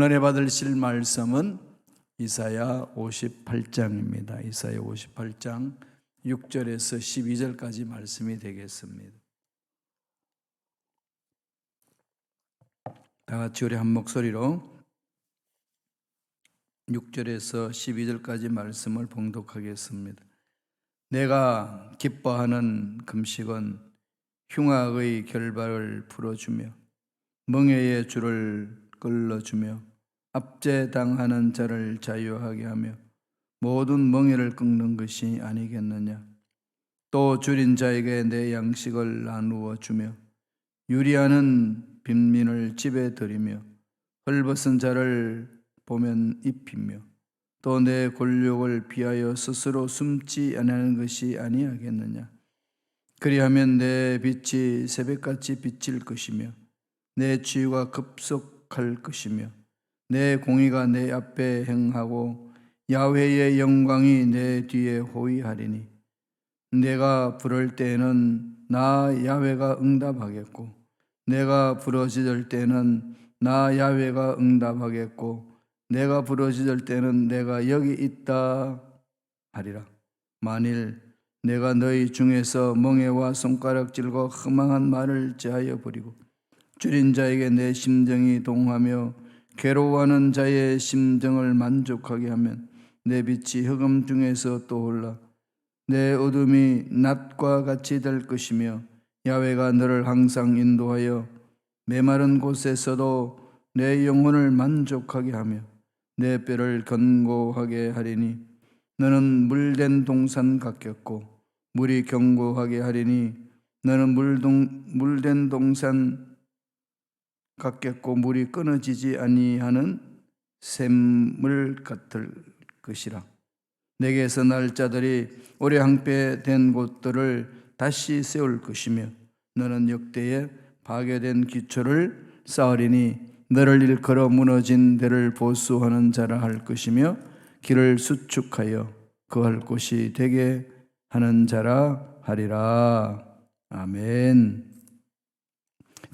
오늘 받으실 말씀은 이사야 58장입니다. 이사야 58장 6절에서 12절까지 말씀이 되겠습니다. 다 같이 우리 한 목소리로 6절에서 12절까지 말씀을 봉독하겠습니다. 내가 기뻐하는 금식은 흉악의 결박을 풀어주며 멍에의 줄을 끌어주며 압제당하는 자를 자유하게 하며 모든 멍에를 끊는 것이 아니겠느냐. 또 줄인 자에게 내 양식을 나누어 주며 유리하는 빈민을 집에 들이며 헐벗은 자를 보면 입히며 또 내 권력을 비하여 스스로 숨지 않는 것이 아니하겠느냐. 그리하면 내 빛이 새벽같이 비칠 것이며 내 치유가 급속할 것이며 내 공의가 내 앞에 행하고 야훼의 영광이 내 뒤에 호위하리니 내가 부를 때에는 나 야훼가 응답하겠고 내가 부르짖을 때는 나 야훼가 응답하겠고 내가 부르짖을 때는 내가 여기 있다 하리라. 만일 내가 너희 중에서 멍에와 손가락질과 허망한 말을 제하여 버리고 줄인 자에게 내 심정이 동하며 괴로워하는 자의 심정을 만족하게 하면 내 빛이 흑암 중에서 떠올라 내 어둠이 낮과 같이 될 것이며 야훼가 너를 항상 인도하여 메마른 곳에서도 내 영혼을 만족하게 하며 내 뼈를 견고하게 하리니 너는 물된 동산 같겠고 물이 견고하게 하리니 너는 물된 동산 같겠고 물이 끊어지지 아니하는 샘물 같을 것이라. 내게서 날 자들이 오래 항폐된 곳들을 다시 세울 것이며 너는 역대에 파괴된 기초를 쌓으리니 너를 일컬어 무너진 데를 보수하는 자라 할 것이며 길을 수축하여 거할 곳이 되게 하는 자라 하리라. 아멘.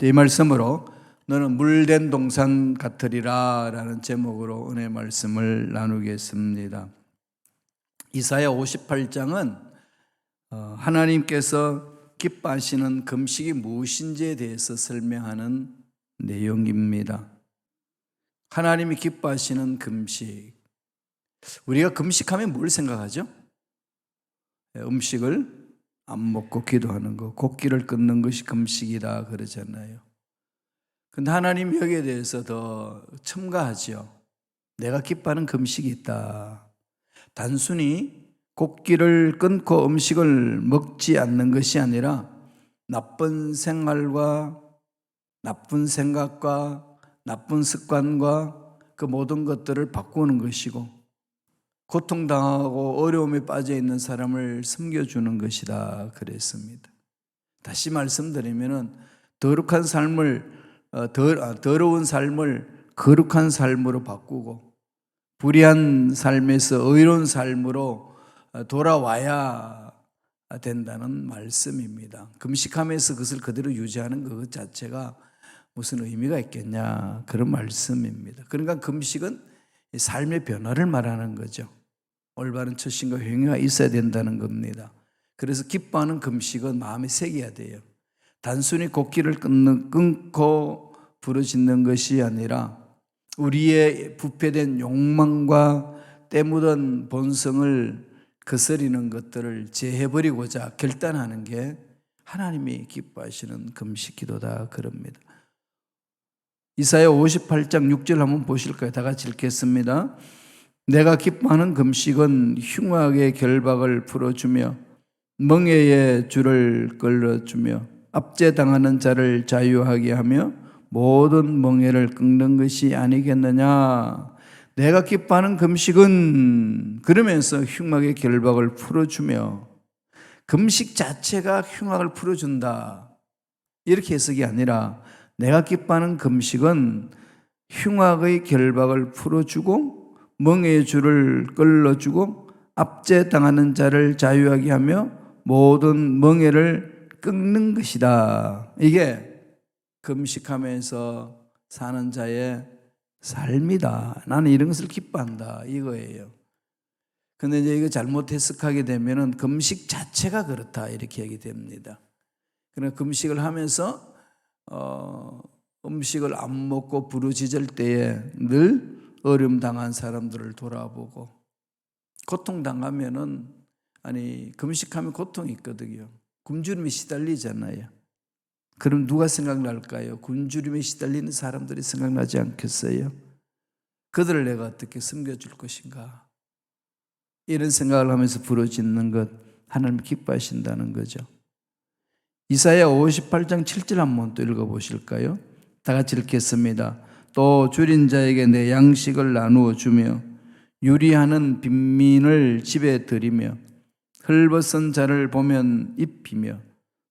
이 말씀으로 너는 물된 동산 같으리라 라는 제목으로 은혜 말씀을 나누겠습니다. 이사야 58장은 하나님께서 기뻐하시는 금식이 무엇인지에 대해서 설명하는 내용입니다. 하나님이 기뻐하시는 금식. 우리가 금식하면 뭘 생각하죠? 음식을 안 먹고 기도하는 거, 곡기를 끊는 것이 금식이다 그러잖아요. 근데 하나님 여기에 대해서 더 첨가하죠. 내가 기뻐하는 금식이 있다. 단순히 곡기를 끊고 음식을 먹지 않는 것이 아니라 나쁜 생활과 나쁜 생각과 나쁜 습관과 그 모든 것들을 바꾸는 것이고 고통당하고 어려움에 빠져 있는 사람을 섬겨주는 것이다 그랬습니다. 다시 말씀드리면은 더러운 삶을 거룩한 삶으로 바꾸고 불의한 삶에서 의로운 삶으로 돌아와야 된다는 말씀입니다. 금식하면서 그것을 그대로 유지하는 것 자체가 무슨 의미가 있겠냐 그런 말씀입니다. 그러니까 금식은 삶의 변화를 말하는 거죠. 올바른 처신과 행위가 있어야 된다는 겁니다. 그래서 기뻐하는 금식은 마음에 새겨야 돼요. 단순히 곡기를 끊고 부르짖는 것이 아니라 우리의 부패된 욕망과 때묻은 본성을 거스리는 것들을 제해버리고자 결단하는 게 하나님이 기뻐하시는 금식 기도다 그럽니다. 이사야 58장 6절 한번 보실까요? 다 같이 읽겠습니다. 내가 기뻐하는 금식은 흉악의 결박을 풀어주며 멍에의 줄을 끌어주며 압제당하는 자를 자유하게 하며 모든 멍에를 끊는 것이 아니겠느냐. 내가 기뻐하는 금식은 그러면서 흉악의 결박을 풀어주며 금식 자체가 흉악을 풀어준다 이렇게 해석이 아니라 내가 기뻐하는 금식은 흉악의 결박을 풀어주고 멍에의 줄을 끌어주고 압제당하는 자를 자유하게 하며 모든 멍에를 끊는 것이다. 이게 금식하면서 사는 자의 삶이다. 나는 이런 것을 기뻐한다. 이거예요. 근데 이제 이거 잘못 해석하게 되면은 금식 자체가 그렇다. 이렇게 얘기 됩니다. 그러나 금식을 하면서, 음식을 안 먹고 부르짖을 때에 늘 어려움 당한 사람들을 돌아보고, 고통당하면은, 금식하면 고통이 있거든요. 굶주림에 시달리잖아요. 그럼 누가 생각날까요? 굶주림에 시달리는 사람들이 생각나지 않겠어요? 그들을 내가 어떻게 섬겨줄 것인가? 이런 생각을 하면서 부르짖는 것, 하나님 기뻐하신다는 거죠. 이사야 58장 7절 한번 또 읽어보실까요? 다 같이 읽겠습니다. 또 줄인 자에게 내 양식을 나누어 주며 유리하는 빈민을 집에 들이며 헐벗은 자를 보면 입히며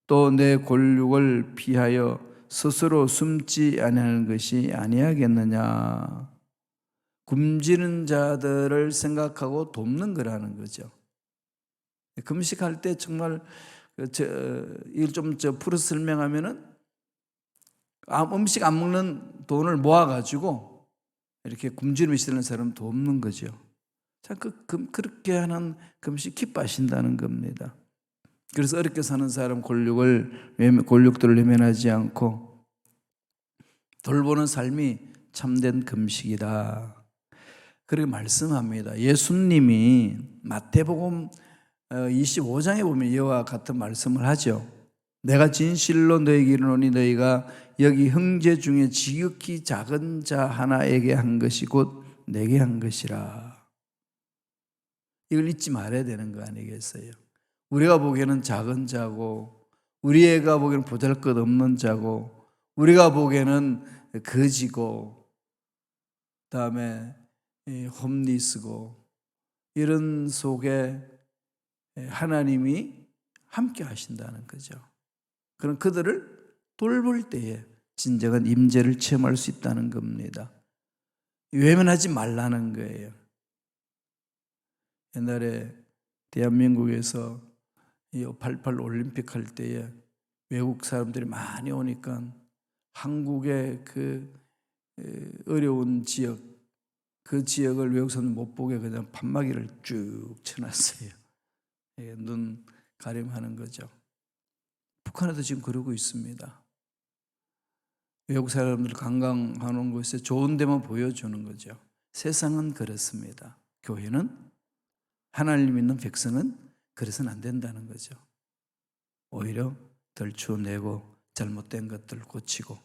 또 내 골육을 피하여 스스로 숨지 아니하는 것이 아니하겠느냐. 굶주리는 자들을 생각하고 돕는 거라는 거죠. 금식할 때 정말 이걸 좀 풀어 설명하면은 음식 안 먹는 돈을 모아가지고 이렇게 굶주림에 시달리는 사람 돕는 거죠. 참 그렇게 하는 금식 기뻐하신다는 겁니다. 그래서 어렵게 사는 사람 골육들을 외면하지 않고 돌보는 삶이 참된 금식이다. 그렇게 말씀합니다. 예수님이 마태복음 25장에 보면 이와 같은 말씀을 하죠. 내가 진실로 너희에게 이르노니 너희가 여기 형제 중에 지극히 작은 자 하나에게 한 것이 곧 내게 한 것이라. 이걸 잊지 말아야 되는 거 아니겠어요? 우리가 보기에는 작은 자고, 우리 애가 보기에는 보잘것없는 자고, 우리가 보기에는 거지고, 그다음에 홈리스고, 이런 속에 하나님이 함께 하신다는 거죠. 그럼 그들을 돌볼 때에 진정한 임재를 체험할 수 있다는 겁니다. 외면하지 말라는 거예요. 옛날에 대한민국에서 88 올림픽 할 때에 외국 사람들이 많이 오니까 한국의 그 어려운 지역, 그 지역을 외국 사람들 못 보게 그냥 판막이를 쭉 쳐놨어요. 눈 가림하는 거죠. 북한에도 지금 그러고 있습니다. 외국 사람들 관광하는 곳에 좋은 데만 보여주는 거죠. 세상은 그렇습니다. 교회는, 하나님 믿는 백성은 그래서는 안 된다는 거죠. 오히려 덜추내고 잘못된 것들 고치고,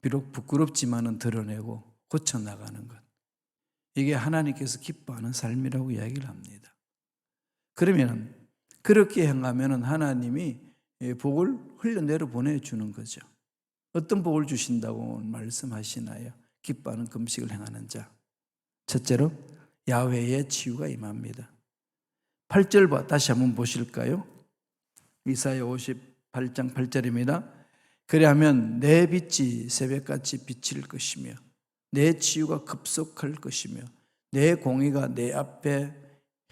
비록 부끄럽지만은 드러내고 고쳐나가는 것, 이게 하나님께서 기뻐하는 삶이라고 이야기를 합니다. 그러면 그렇게 행하면 하나님이 복을 흘려내려 보내주는 거죠. 어떤 복을 주신다고 말씀하시나요? 기뻐하는 금식을 행하는 자. 첫째로 야훼의 치유가 임합니다. 8절 다시 한번 보실까요? 이사야 58장 8절입니다. 그리하면 내 빛이 새벽같이 비칠 것이며 내 치유가 급속할 것이며 내 공의가 내 앞에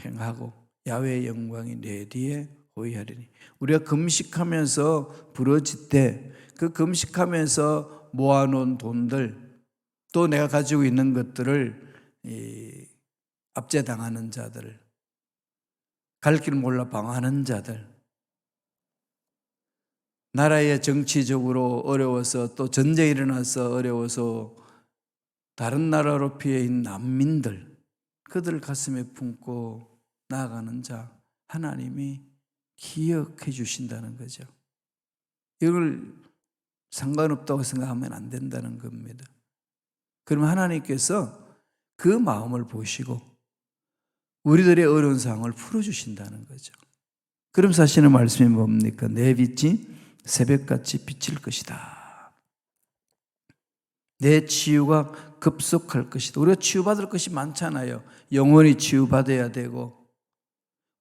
행하고 야훼의 영광이 내 뒤에 호위하리니. 우리가 금식하면서 부러질 때 그 금식하면서 모아놓은 돈들, 또 내가 가지고 있는 것들을 압제당하는 자들, 갈 길 몰라 방황하는 자들, 나라의 정치적으로 어려워서 또 전쟁이 일어나서 어려워서 다른 나라로 피해 있는 난민들, 그들 가슴에 품고 나아가는 자, 하나님이 기억해 주신다는 거죠. 이걸 상관없다고 생각하면 안 된다는 겁니다. 그럼 하나님께서 그 마음을 보시고 우리들의 어려운 상황을 풀어주신다는 거죠. 그럼 사실은 말씀이 뭡니까? 내 빛이 새벽같이 비칠 것이다. 내 치유가 급속할 것이다. 우리가 치유받을 것이 많잖아요. 영혼이 치유받아야 되고,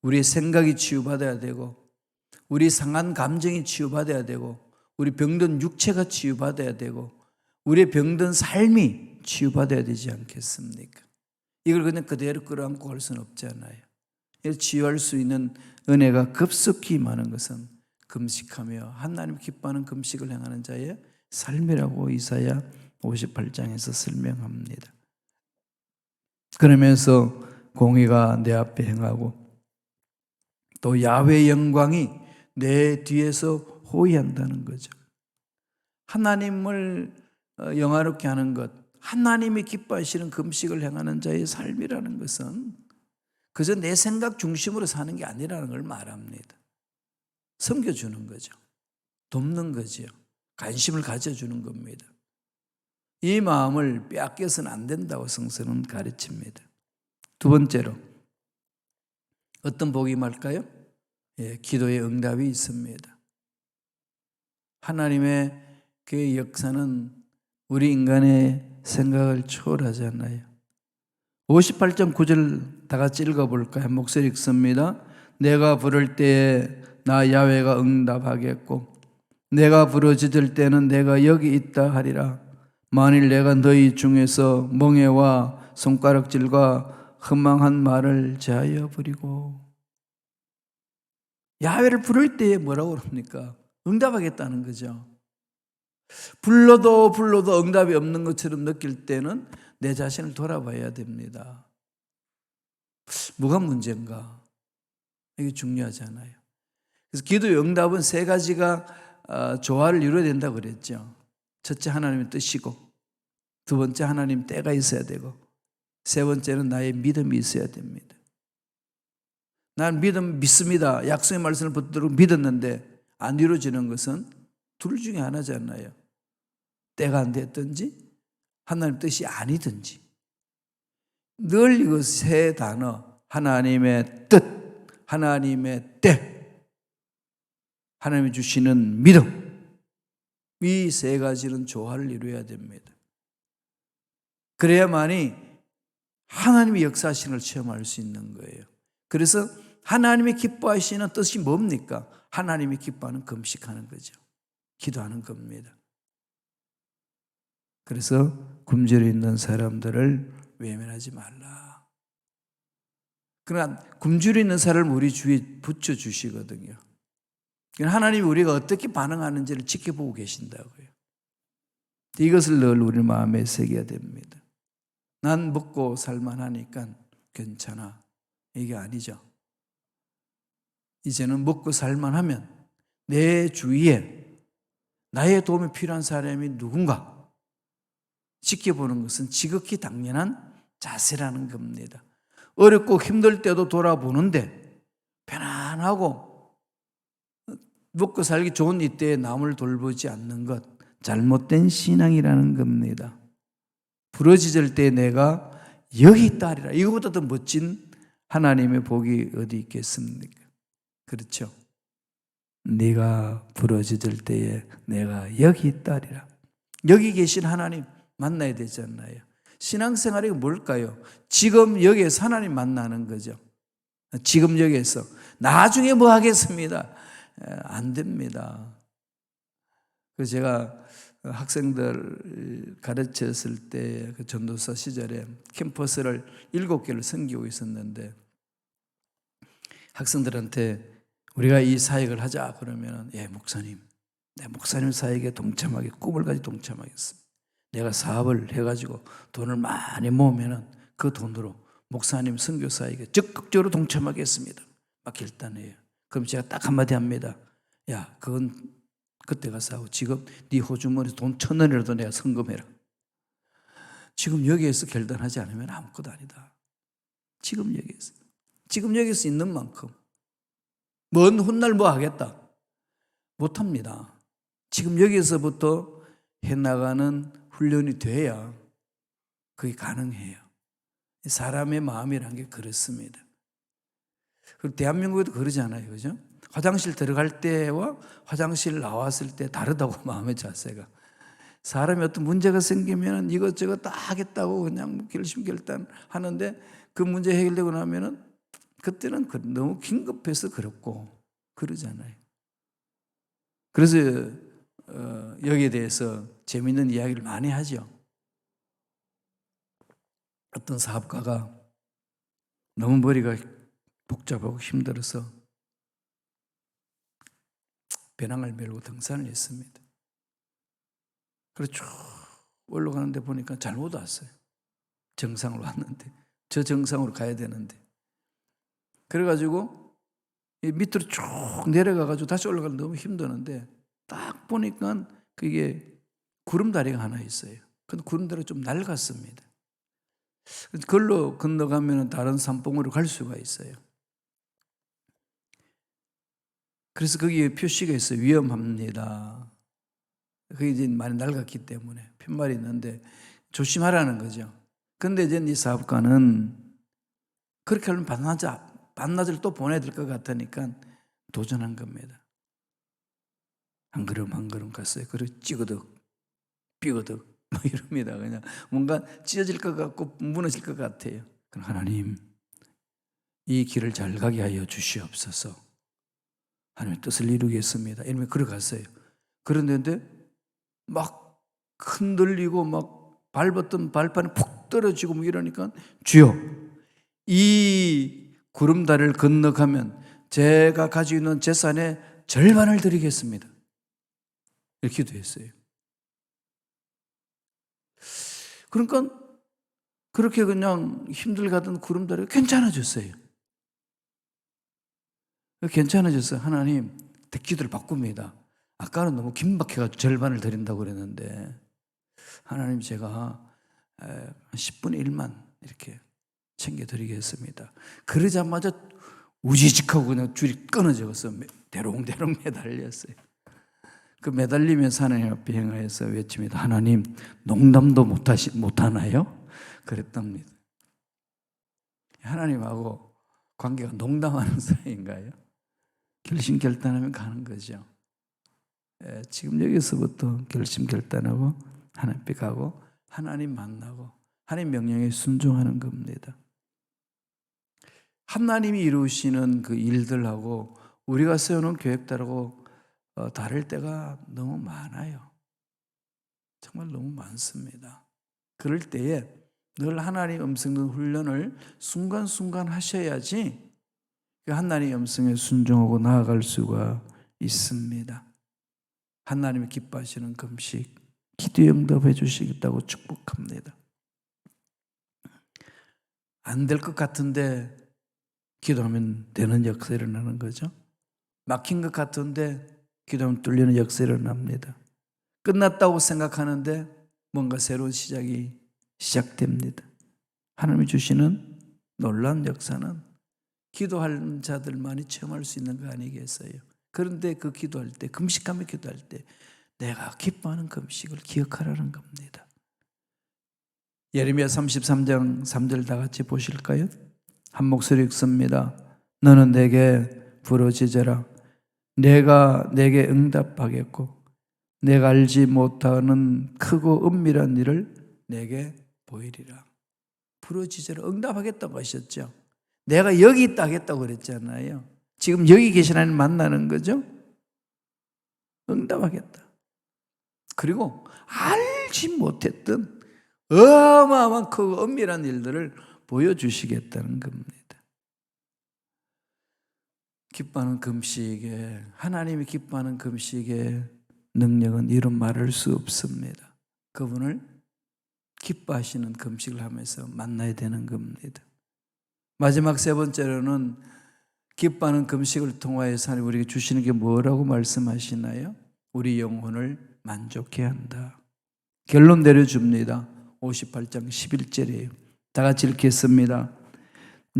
우리의 생각이 치유받아야 되고, 우리 상한 감정이 치유받아야 되고, 우리 병든 육체가 치유받아야 되고, 우리의 병든 삶이 치유받아야 되지 않겠습니까? 이걸 그냥 그대로 끌어안고 갈 수는 없잖아요. 치유할 수 있는 은혜가 급속히 임하는 것은 금식하며 하나님 기뻐하는 금식을 행하는 자의 삶이라고 이사야 58장에서 설명합니다. 그러면서 공의가 내 앞에 행하고 또 야훼의 영광이 내 뒤에서 호위한다는 거죠. 하나님을 영화롭게 하는 것, 하나님이 기뻐하시는 금식을 행하는 자의 삶이라는 것은 그저 내 생각 중심으로 사는 게 아니라는 걸 말합니다. 섬겨주는 거죠. 돕는 거죠. 관심을 가져주는 겁니다. 이 마음을 빼앗겨서는 안 된다고 성서는 가르칩니다. 두 번째로 어떤 복이 임할까요? 기도의 응답이 있습니다. 하나님의 그 역사는 우리 인간의 생각을 초월하잖아요. 58장 9절 다 같이 읽어볼까요? 목소리 읽습니다. 내가 부를 때에 나 야훼가 응답하겠고 내가 부르짖을 때는 내가 여기 있다 하리라. 만일 내가 너희 중에서 멍에와 손가락질과 허망한 말을 제하여 버리고. 야훼를 부를 때에 뭐라고 그럽니까? 응답하겠다는 거죠. 불러도 응답이 없는 것처럼 느낄 때는 내 자신을 돌아봐야 됩니다. 뭐가 문제인가? 이게 중요하잖아요. 그래서 기도의 응답은 세 가지가 조화를 이루어야 된다고 그랬죠. 첫째, 하나님의 뜻이고, 두 번째, 하나님 때가 있어야 되고, 세 번째는 나의 믿음이 있어야 됩니다. 난 믿습니다. 약속의 말씀을 붙들고 믿었는데 안 이루어지는 것은 둘 중에 하나잖아요. 때가 안 됐든지 하나님 뜻이 아니든지. 늘 이거 세 단어, 하나님의 뜻, 하나님의 때, 하나님이 주시는 믿음, 이 세 가지는 조화를 이루어야 됩니다. 그래야만이 하나님의 역사하시는 걸 체험할 수 있는 거예요. 그래서 하나님이 기뻐하시는 뜻이 뭡니까? 하나님이 기뻐하는 금식하는 거죠. 기도하는 겁니다. 그래서 굶주려 있는 사람들을 외면하지 말라. 그러나 굶주려 있는 사람을 우리 주위에 붙여주시거든요. 하나님이 우리가 어떻게 반응하는지를 지켜보고 계신다고요. 이것을 늘 우리 마음에 새겨야 됩니다. 난 먹고 살만하니까 괜찮아. 이게 아니죠. 이제는 먹고 살만하면 내 주위에 나의 도움이 필요한 사람이 누군가 지켜보는 것은 지극히 당연한 자세라는 겁니다. 어렵고 힘들 때도 돌아보는데 편안하고 먹고 살기 좋은 이때에 남을 돌보지 않는 것, 잘못된 신앙이라는 겁니다. 부러지질 때 내가 여기 있다리라. 이거보다 더 멋진 하나님의 복이 어디 있겠습니까? 그렇죠? 네가 부러지질 때에 내가 여기 있다리라. 여기 계신 하나님 만나야 되잖아요. 신앙생활이 뭘까요? 지금 여기에서 하나님 만나는 거죠. 지금 여기에서. 나중에 뭐 하겠습니다. 안 됩니다. 그래서 제가 학생들 가르쳤을 때 그 전도사 시절에 캠퍼스를 7개를 섬기고 있었는데 학생들한테 우리가 이 사역을 하자 그러면 목사님, 내 목사님 사역에 동참하게 꿈을 가지고 동참하겠습니다. 내가 사업을 해가지고 돈을 많이 모으면 그 돈으로 목사님 선교 사역에 적극적으로 동참하겠습니다. 막 결단해요. 그럼 제가 딱 한마디 합니다. 야, 그건 그때 가서 하고 지금 네 호주머니에서 돈 1,000원이라도 내가 성금해라. 지금 여기에서 결단하지 않으면 아무것도 아니다. 지금 여기에서 있는 만큼 먼 훗날 뭐 하겠다? 못합니다. 지금 여기에서부터 해나가는 훈련이 돼야 그게 가능해요. 사람의 마음이란 게 그렇습니다. 그리고 대한민국에도 그러잖아요. 그죠? 화장실 들어갈 때와 화장실 나왔을 때 다르다고 마음의 자세가. 사람이 어떤 문제가 생기면 이것저것 다 하겠다고 그냥 결심결단하는데 그 문제 해결되고 나면은 그때는 너무 긴급해서 그렇고 그러잖아요. 그래서 여기에 대해서 재미있는 이야기를 많이 하죠. 어떤 사업가가 너무 머리가 복잡하고 힘들어서 배낭을 메고 등산을 했습니다. 그래서 쭉 올라가는데 보니까 잘못 왔어요. 정상으로 왔는데. 저 정상으로 가야 되는데. 그래가지고 밑으로 쭉 내려가가지고 다시 올라가는 너무 힘드는데 딱 보니까 그게 구름다리가 하나 있어요. 근데 구름다리가 좀 낡았습니다. 그걸로 건너가면 다른 산봉우리로 갈 수가 있어요. 그래서 거기에 표시가 있어요. 위험합니다. 그게 이제 많이 낡았기 때문에 푯말이 있는데 조심하라는 거죠. 근데 이제 이 사업가는 그렇게 하면 반나절 또 보내야 될 것 같으니까 도전한 겁니다. 한 걸음 한 걸음 갔어요. 그리고 찌그덕 삐그덕 이럽니다. 그냥 뭔가 찢어질 것 같고 무너질 것 같아요. 그럼 하나님, 이 길을 잘 가게 하여 주시옵소서. 하나님의 뜻을 이루겠습니다. 이러면 걸어갔어요. 그런데 막 흔들리고 막 밟았던 발판이 푹 떨어지고 뭐 이러니까 주여, 이 구름다리를 건너가면 제가 가지고 있는 재산의 절반을 드리겠습니다. 이렇게 기도했어요. 그러니까 그렇게 그냥 힘들가던 구름다리가 괜찮아졌어요. 괜찮아졌어요. 하나님, 기도를 바꿉니다. 아까는 너무 긴박해가지고 절반을 드린다고 그랬는데 하나님, 제가 10분의 1만 이렇게 챙겨드리겠습니다. 그러자마자 우지직하고 그냥 줄이 끊어져서 대롱대롱 매달렸어요. 그 매달리면서 하나님 앞에 행하여서 외칩니다. 하나님, 농담도 못하나요? 그랬답니다. 하나님하고 관계가 농담하는 사이인가요? 결심결단하면 가는 거죠. 지금 여기서부터 결심결단하고 하나님 앞에 가고 하나님 만나고 하나님 명령에 순종하는 겁니다. 하나님이 이루시는 그 일들하고 우리가 세우는 계획들하고 다를 때가 너무 많아요. 정말 너무 많습니다. 그럴 때에 늘 하나님의 음성 듣는 훈련을 순간순간 하셔야지 하나님의 음성에 순종하고 나아갈 수가 있습니다. 하나님이 기뻐하시는 금식, 기도에 응답해 주시겠다고 축복합니다. 안 될 것 같은데 기도하면 되는 역사가 일어나는 거죠. 막힌 것 같은데 기도하면 뚫리는 역사가 일어납니다. 끝났다고 생각하는데 뭔가 새로운 시작이 시작됩니다. 하나님이 주시는 놀라운 역사는 기도하는 자들만이 체험할 수 있는 거 아니겠어요? 그런데 그 기도할 때, 금식하며 기도할 때 내가 기뻐하는 금식을 기억하라는 겁니다. 예레미야 33장 3절 다 같이 보실까요? 한 목소리 읽습니다. 너는 내게 부르짖어라. 내가 내게 응답하겠고 내가 알지 못하는 크고 은밀한 일을 내게 보이리라. 부르짖어라. 응답하겠다고 하셨죠. 내가 여기 있다 하겠다고 그랬잖아요. 지금 여기 계신 하나님 만나는 거죠. 응답하겠다. 그리고 알지 못했던 어마어마한 크고 은밀한 일들을 보여주시겠다는 겁니다. 기뻐하는 금식에, 하나님이 기뻐하는 금식의 능력은 이런 말할 수 없습니다. 그분을 기뻐하시는 금식을 하면서 만나야 되는 겁니다. 마지막 세 번째로는 기뻐하는 금식을 통하여서 하나님 우리에게 주시는 게 뭐라고 말씀하시나요? 우리 영혼을 만족해야 한다. 결론 내려줍니다. 58장 11절이에요. 다 같이 읽겠습니다.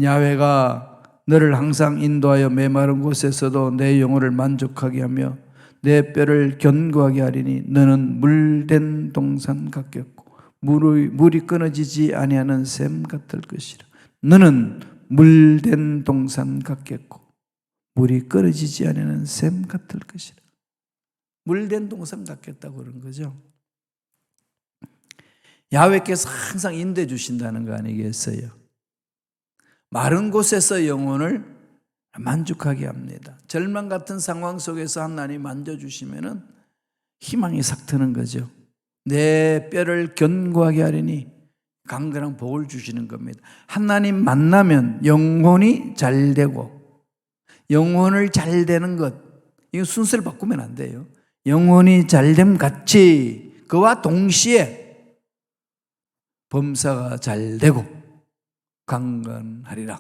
야훼가 너를 항상 인도하여 메마른 곳에서도 내 영혼을 만족하게 하며 내 뼈를 견고하게 하리니 너는 물된 동산 같겠고 물이 끊어지지 아니하는 샘 같을 것이라. 너는 물된 동산 같겠고 물이 끊어지지 아니하는 샘 같을 것이라. 물된 동산 같겠다고 그런 거죠. 야훼께서 항상 인도해 주신다는 거 아니겠어요? 마른 곳에서 영혼을 만족하게 합니다. 절망 같은 상황 속에서 하나님 만져주시면 희망이 싹 트는 거죠. 내 뼈를 견고하게 하리니 강건한 복을 주시는 겁니다. 하나님 만나면 영혼이 잘 되고 영혼을 잘 되는 것, 이거 순서를 바꾸면 안 돼요. 영혼이 잘됨 같이 그와 동시에 범사가 잘 되고 강건하리라.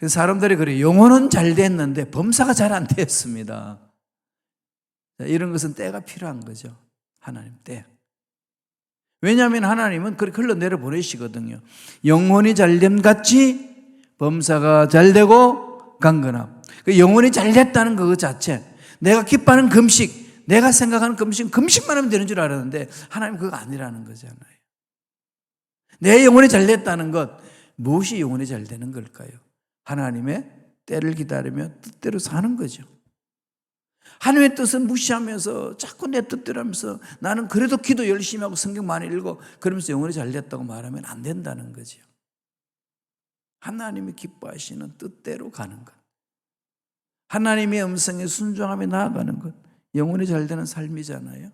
사람들이 그래요. 영혼은 잘 됐는데 범사가 잘 안 됐습니다. 이런 것은 때가 필요한 거죠. 하나님 때. 왜냐하면 하나님은 그렇게 흘러내려 보내시거든요. 영혼이 잘됨 같이 범사가 잘 되고 강건함. 그 영혼이 잘 됐다는 것 자체, 내가 기뻐하는 금식, 내가 생각하는 금식만 하면 되는 줄 알았는데 하나님 그거 아니라는 거잖아요. 내 영혼이 잘 됐다는 것, 무엇이 영혼이 잘 되는 걸까요? 하나님의 때를 기다리며 뜻대로 사는 거죠. 하나님의 뜻을 무시하면서 자꾸 내 뜻대로 하면서 나는 그래도 기도 열심히 하고 성경 많이 읽고 그러면서 영혼이 잘 됐다고 말하면 안 된다는 거죠. 하나님이 기뻐하시는 뜻대로 가는 것, 하나님의 음성에 순종하며 나아가는 것, 영혼이 잘 되는 삶이잖아요.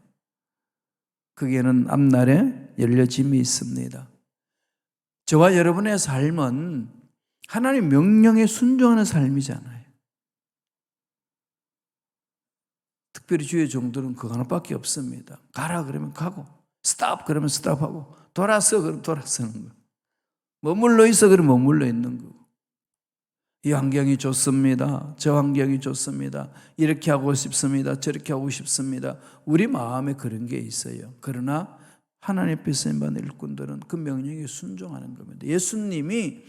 거기에는 앞날에 열려짐이 있습니다. 저와 여러분의 삶은 하나님 명령에 순종하는 삶이잖아요. 특별히 주의 종들은 그거 하나밖에 없습니다. 가라 그러면 가고, 스탑 그러면 스탑하고, 돌아서 그러면 돌아서는 거, 머물러 있어 그러면 머물러 있는 거고. 이 환경이 좋습니다. 저 환경이 좋습니다. 이렇게 하고 싶습니다. 저렇게 하고 싶습니다. 우리 마음에 그런 게 있어요. 그러나 하나님 앞에 쓰임받는 일꾼들은 그 명령에 순종하는 겁니다. 예수님이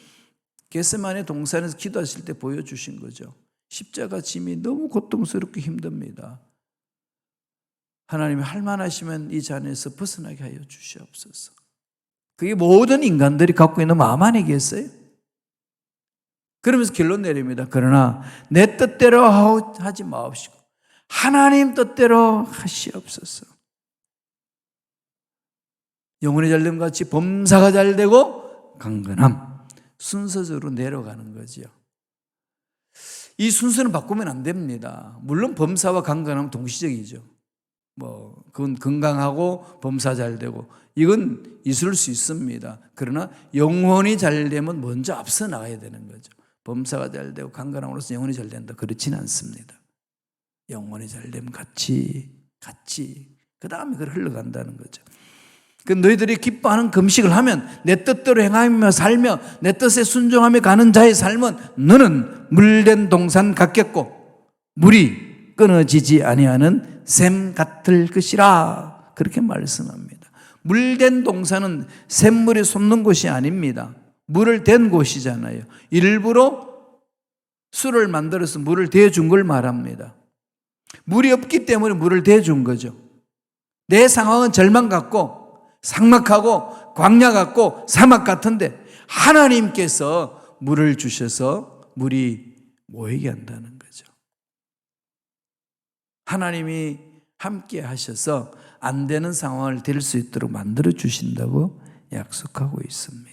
겟세마네 동산에서 기도하실 때 보여주신 거죠. 십자가 짐이 너무 고통스럽고 힘듭니다. 하나님이 할만하시면 이 잔에서 벗어나게 하여 주시옵소서. 그게 모든 인간들이 갖고 있는 마음 아니겠어요? 그러면서 결론 내립니다. 그러나 내 뜻대로 하지 마옵시고 하나님 뜻대로 하시옵소서. 영혼이 잘됨 같이 범사가 잘되고 강건함, 순서적으로 내려가는 거죠. 이 순서는 바꾸면 안 됩니다. 물론 범사와 강건함은 동시적이죠. 그건 건강하고 범사 잘되고 이건 있을 수 있습니다. 그러나 영혼이 잘되면 먼저 앞서 나가야 되는 거죠. 범사가 잘되고 강건함으로써 영혼이 잘된다, 그렇지는 않습니다. 영혼이 잘되면 같이 그 다음에 그걸 흘러간다는 거죠. 그 너희들이 기뻐하는 금식을 하면 내 뜻대로 행하며 살며 내 뜻에 순종하며 가는 자의 삶은 너는 물된 동산 같겠고 물이 끊어지지 아니하는 샘 같을 것이라, 그렇게 말씀합니다. 물된 동산은 샘물이 솟는 곳이 아닙니다. 물을 댄 곳이잖아요. 일부러 술을 만들어서 물을 대준 걸 말합니다. 물이 없기 때문에 물을 대준 거죠. 내 상황은 절망 같고 삭막하고 광야 같고 사막 같은데 하나님께서 물을 주셔서 물이 모이게 한다는 거죠. 하나님이 함께 하셔서 안 되는 상황을 될 수 있도록 만들어 주신다고 약속하고 있습니다.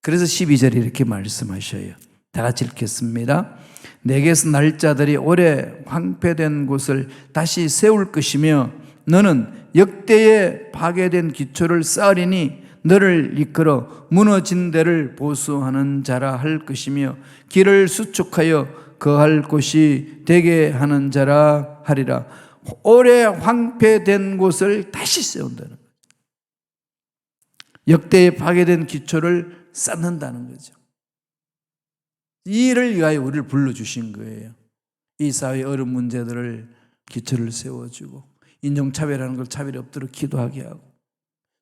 그래서 12절에 이렇게 말씀하셔요. 다 같이 읽겠습니다. 내게서 날짜들이 오래 황폐된 곳을 다시 세울 것이며 너는 역대에 파괴된 기초를 쌓으리니 너를 이끌어 무너진 데를 보수하는 자라 할 것이며 길을 수축하여 거할 곳이 되게 하는 자라 하리라. 오래 황폐된 곳을 다시 세운다는 거예요. 역대에 파괴된 기초를 쌓는다는 거죠. 이 일을 위하여 우리를 불러주신 거예요. 이 사회의 어려운 문제들을 기초를 세워주고 인종차별하는 걸 차별이 없도록 기도하게 하고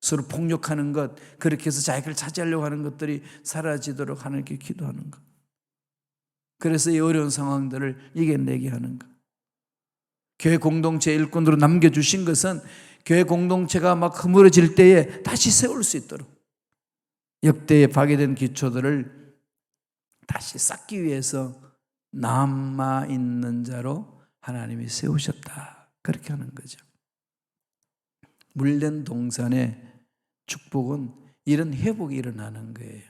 서로 폭력하는 것, 그렇게 해서 자기를 차지하려고 하는 것들이 사라지도록 하나님께 기도하는 것. 그래서 이 어려운 상황들을 이겨내게 하는 것. 교회 공동체 일꾼으로 남겨주신 것은 교회 공동체가 막 허물어질 때에 다시 세울 수 있도록 역대에 파괴된 기초들을 다시 쌓기 위해서 남아있는 자로 하나님이 세우셨다, 그렇게 하는 거죠. 물된 동산의 축복은 이런 회복이 일어나는 거예요.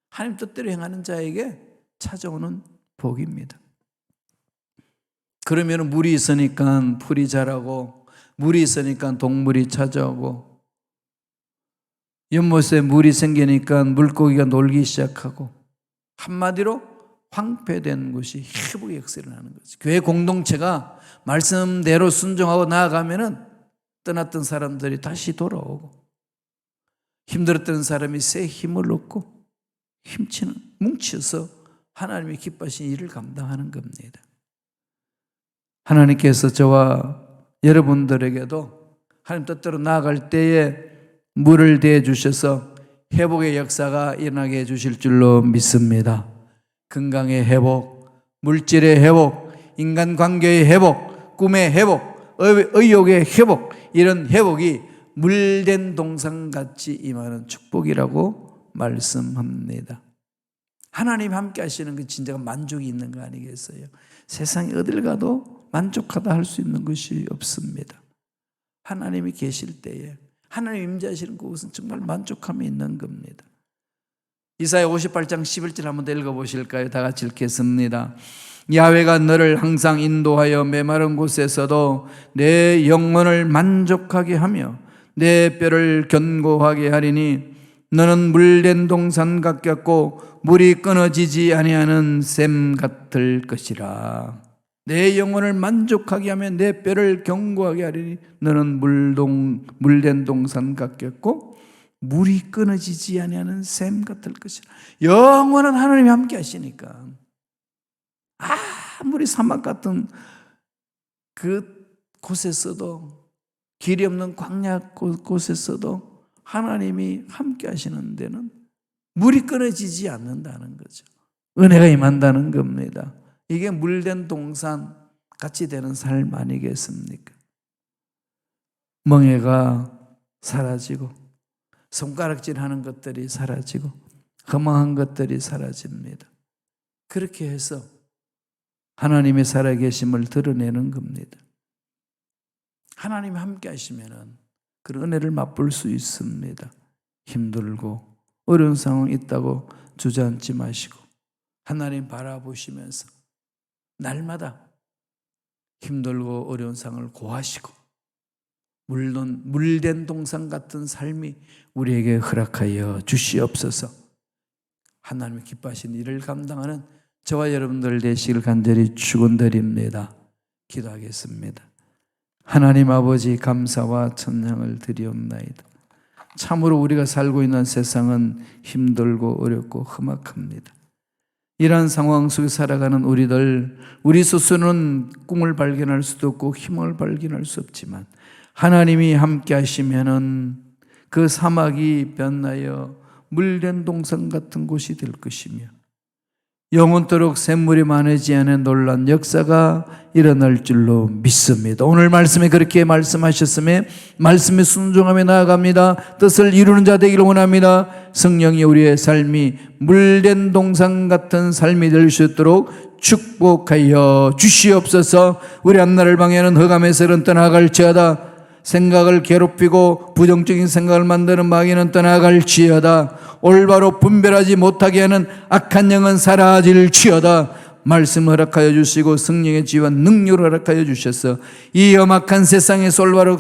하나님 뜻대로 행하는 자에게 찾아오는 복입니다. 그러면 물이 있으니까 풀이 자라고 물이 있으니까 동물이 찾아오고 연못에 물이 생기니까 물고기가 놀기 시작하고 한마디로 황폐된 곳이 회복의 역사를 일어나는 거죠. 교회 공동체가 말씀대로 순종하고 나아가면은 떠났던 사람들이 다시 돌아오고 힘들었던 사람이 새 힘을 얻고 뭉쳐서 하나님이 기뻐하신 일을 감당하는 겁니다. 하나님께서 저와 여러분들에게도 하나님 뜻대로 나아갈 때에 물을 대해 주셔서 회복의 역사가 일어나게 해 주실 줄로 믿습니다. 건강의 회복, 물질의 회복, 인간관계의 회복, 꿈의 회복, 의욕의 회복, 이런 회복이 물된 동산같이 임하는 축복이라고 말씀합니다. 하나님 함께 하시는 그 진짜가 만족이 있는 거 아니겠어요? 세상에 어딜 가도 만족하다 할 수 있는 것이 없습니다. 하나님이 계실 때에 하나님 임재하시는 그곳은 정말 만족함이 있는 겁니다. 이사야 58장 11절 한번 더 읽어보실까요? 다 같이 읽겠습니다. 야훼가 너를 항상 인도하여 메마른 곳에서도 내 영혼을 만족하게 하며 내 뼈를 견고하게 하리니 너는 물된 동산 같겠고 물이 끊어지지 아니하는 샘 같을 것이라. 내 영혼을 만족하게 하며 내 뼈를 견고하게 하리니 너는 물된 동산 같겠고 물이 끊어지지 아니하는 샘 같을 것이라. 영원한 하나님이 함께 하시니까 아무리 사막 같은 그 곳에서도, 길이 없는 광야 곳에서도 하나님이 함께 하시는 데는 물이 끊어지지 않는다는 거죠. 은혜가 임한다는 겁니다. 이게 물된 동산 같이 되는 삶 아니겠습니까? 멍해가 사라지고 손가락질하는 것들이 사라지고 허망한 것들이 사라집니다. 그렇게 해서 하나님의 살아계심을 드러내는 겁니다. 하나님이 함께 하시면 그런 은혜를 맛볼 수 있습니다. 힘들고 어려운 상황이 있다고 주저앉지 마시고 하나님 바라보시면서 날마다 힘들고 어려운 상황을 고하시고 물된 동산 같은 삶이 우리에게 허락하여 주시옵소서. 하나님이 기뻐하신 일을 감당하는 저와 여러분들 되시길 간절히 축원드립니다. 기도하겠습니다. 하나님 아버지, 감사와 찬양을 드리옵나이다. 참으로 우리가 살고 있는 세상은 힘들고 어렵고 험악합니다. 이러한 상황 속에 살아가는 우리 스스로는 꿈을 발견할 수도 없고 희망을 발견할 수 없지만 하나님이 함께 하시면은 그 사막이 변하여 물된 동산 같은 곳이 될 것이며 영원토록 샘물이 많아지지 않은 놀라운 역사가 일어날 줄로 믿습니다. 오늘 말씀에 그렇게 말씀하셨음에 말씀에 순종하며 나아갑니다. 뜻을 이루는 자 되기를 원합니다. 성령이 우리의 삶이 물된 동산 같은 삶이 될 수 있도록 축복하여 주시옵소서. 우리 앞날을 방해하는 흑암에서는 떠나갈지어다. 생각을 괴롭히고 부정적인 생각을 만드는 마귀는 떠나갈지어다. 올바로 분별하지 못하게 하는 악한 영은 사라질지어다. 말씀을 허락하여 주시고 성령의 지혜와 능력을 허락하여 주셔서 이 험악한 세상에서 올바로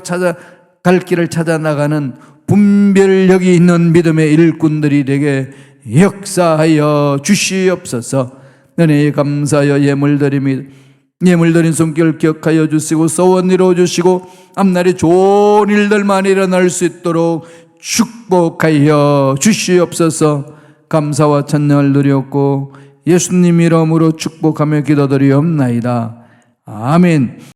갈 길을 찾아 나가는 분별력이 있는 믿음의 일꾼들이 되게 역사하여 주시옵소서. 은혜에 감사하여 예물 드린 손길 기억하여 주시고 소원 이루어 주시고 앞날에 좋은 일들만 일어날 수 있도록 축복하여 주시옵소서. 감사와 찬양을 드렸고 예수님 이름으로 축복하며 기도드리옵나이다. 아멘.